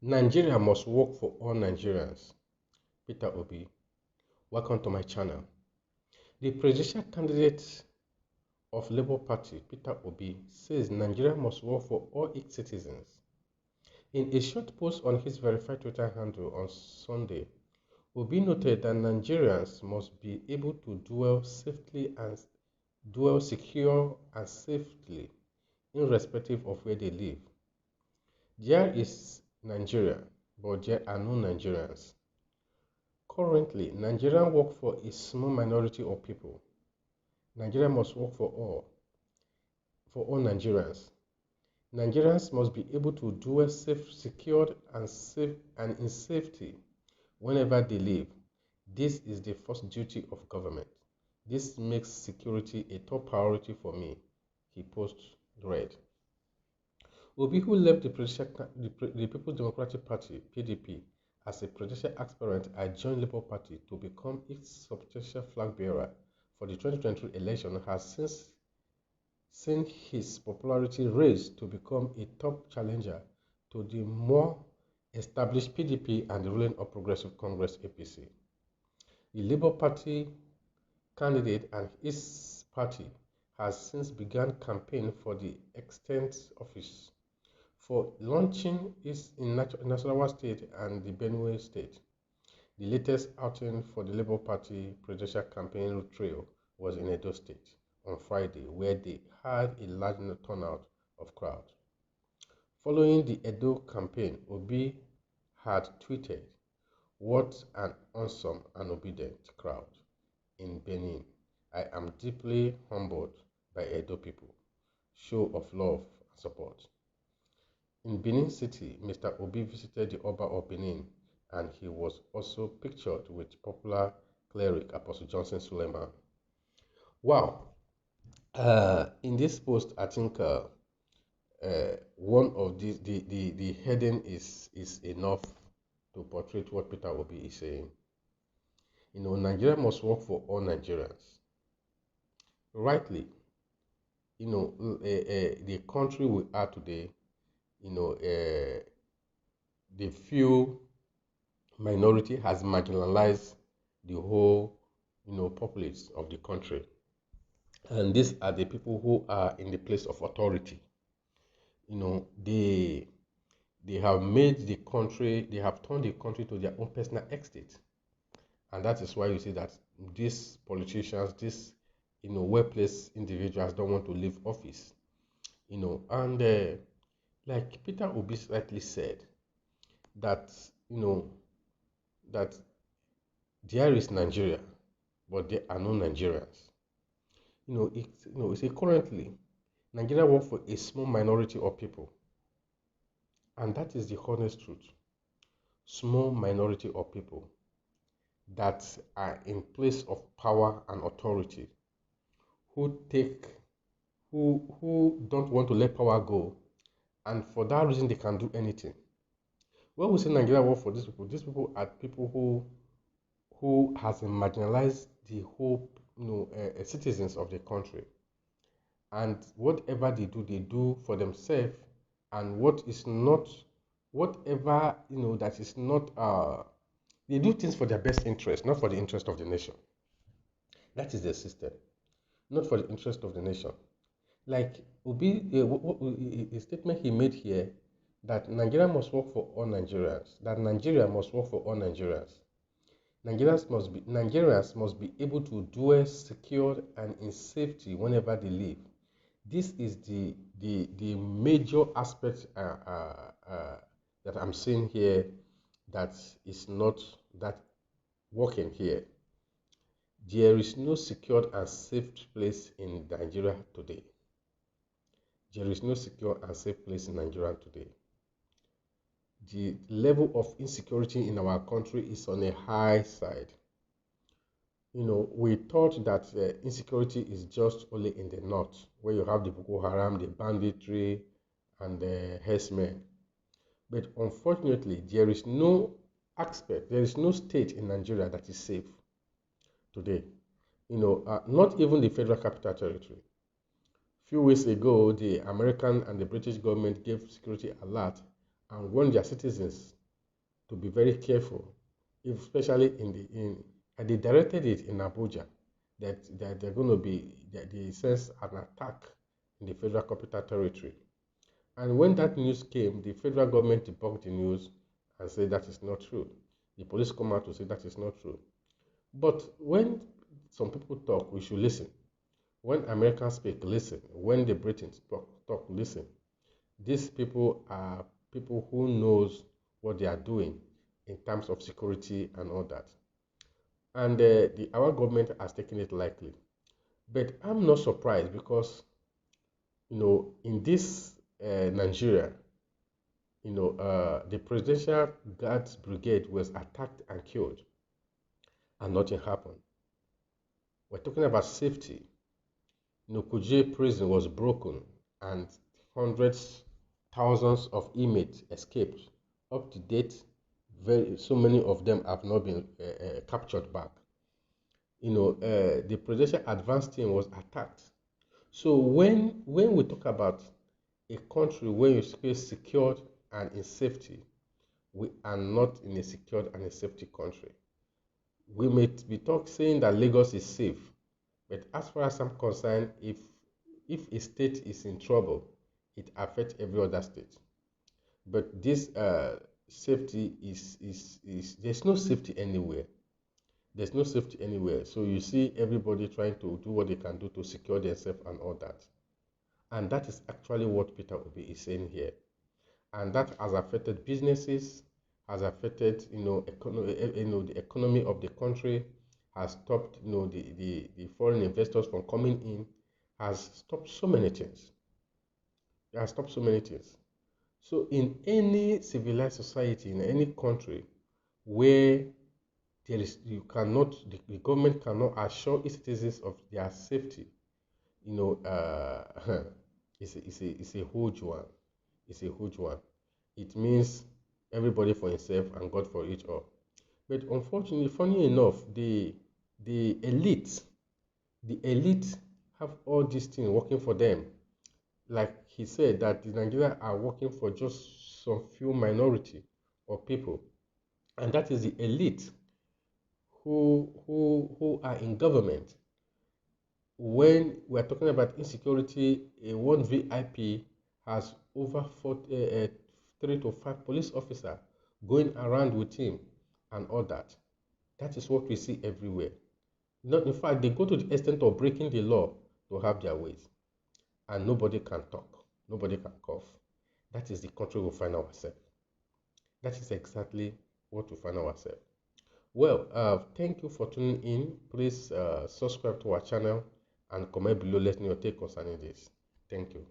Nigeria must work for all Nigerians. Peter Obi, welcome to my channel. The presidential candidate of Labour Party, Peter Obi, says Nigeria must work for all its citizens. In a short post on his verified Twitter handle on Sunday, Obi noted that Nigerians must be able to dwell secure and safely, irrespective of where they live. There is Nigeria, but there are no Nigerians. Currently, Nigerians work for a small minority of people. Nigeria must work for all Nigerians. Nigerians must be able to dwell secured and in safety whenever they live. This is the first duty of government. This makes security a top priority for me, he read. Obi, who left the People's Democratic Party, PDP, as a presidential aspirant, had joined Labour Party to become its substantial flag bearer for the 2023 election, has since seen his popularity rise to become a top challenger to the more established PDP and the ruling All Progressive Congress APC. The Labour Party candidate and his party has since begun campaign for the extent office for launching is in Nasarawa State and the Benue State. The latest outing for the Labour Party presidential campaign trail was in Edo State on Friday, where they had a large turnout of crowd. Following the Edo campaign, Obi had tweeted, "What an awesome and obedient crowd in Benin. I am deeply humbled by Edo people. Show of love and support." In Benin City, Mr. Obi visited the Oba of Benin, and he was also pictured with popular cleric Apostle Johnson Suleiman. Wow. In this post, I think one of the heading is enough to portray what Peter Obi is saying. Nigeria must work for all Nigerians. Rightly, the country we are today, the few minority has marginalized the whole, populace of the country. And these are the people who are in the place of authority. They have made the country, they have turned the country to their own personal estate. And that is why you see that these politicians, these, well-placed individuals don't want to leave office. And like Peter Obi rightly said, that, that there is Nigeria, but there are no Nigerians. Currently, Nigeria works for a small minority of people. And that is the honest truth. Small minority of people that are in place of power and authority, who don't want to let power go, and for that reason they can do anything. When we say Nigeria work for these people are people who has marginalized the whole citizens of the country, and whatever they do for themselves, and that is not they do things for their best interest, not for the interest of the nation. That is their system, not for the interest of the nation. Like Obi, a statement he made here, that Nigeria must work for all Nigerians, that Nigeria must work for all Nigerians. Nigerians must be able to dwell secure and in safety whenever they live. This is the major aspect that I'm seeing here, that is not that working here. There is no secure and safe place in Nigeria today. There is no secure and safe place in Nigeria today. The level of insecurity in our country is on a high side. We thought that insecurity is just only in the north, where you have the Boko Haram, the banditry, and the herdsmen. But unfortunately, there is no aspect, there is no state in Nigeria that is safe today. Not even the Federal Capital Territory. Few weeks ago, the American and the British government gave security alert and warned their citizens to be very careful, especially and they directed it in Abuja that they're going to be that they sense an attack in the Federal Capital Territory. And when that news came, the federal government debunked the news and said that is not true. The police come out to say that is not true. But when some people talk, we should listen. When Americans speak, listen. When the Britons talk, listen. These people are people who knows what they are doing in terms of security and all that. And our government has taken it lightly. But I'm not surprised because, in this Nigeria, the Presidential Guards Brigade was attacked and killed, and nothing happened. We're talking about safety. Kuje prison was broken, and hundreds, thousands of inmates escaped. Up to date, so many of them have not been captured back. The Presidential Advance Team was attacked. So when we talk about a country where you feel secured and in safety, we are not in a secured and a safety country. We may be saying that Lagos is safe, but as far as I'm concerned, if a state is in trouble, it affects every other state. But this safety is there's no safety anywhere. There's no safety anywhere. So you see everybody trying to do what they can do to secure themselves and all that. And that is actually what Peter Obi is saying here. And that has affected businesses, has affected the economy of the country, has stopped the foreign investors from coming in, has stopped so many things. It has stopped so many things. So in any civilized society, in any country where the government cannot assure its citizens of their safety, it's a huge one. It's a huge one. It means everybody for himself and God for each all. But unfortunately, funny enough, the elite have all these things working for them. Like he said, that the Nigerians are working for just some few minority of people, and that is the elite who are in government. When we're talking about insecurity, one VIP has over 3 to 5 police officers going around with him and all that. That is what we see everywhere. Not, in fact, they go to the extent of breaking the law to have their ways. And nobody can talk. Nobody can cough. That is the country we find ourselves. That is exactly what we find ourselves. Well, thank you for tuning in. Please subscribe to our channel and comment below. Let me know your take concerning this. Thank you.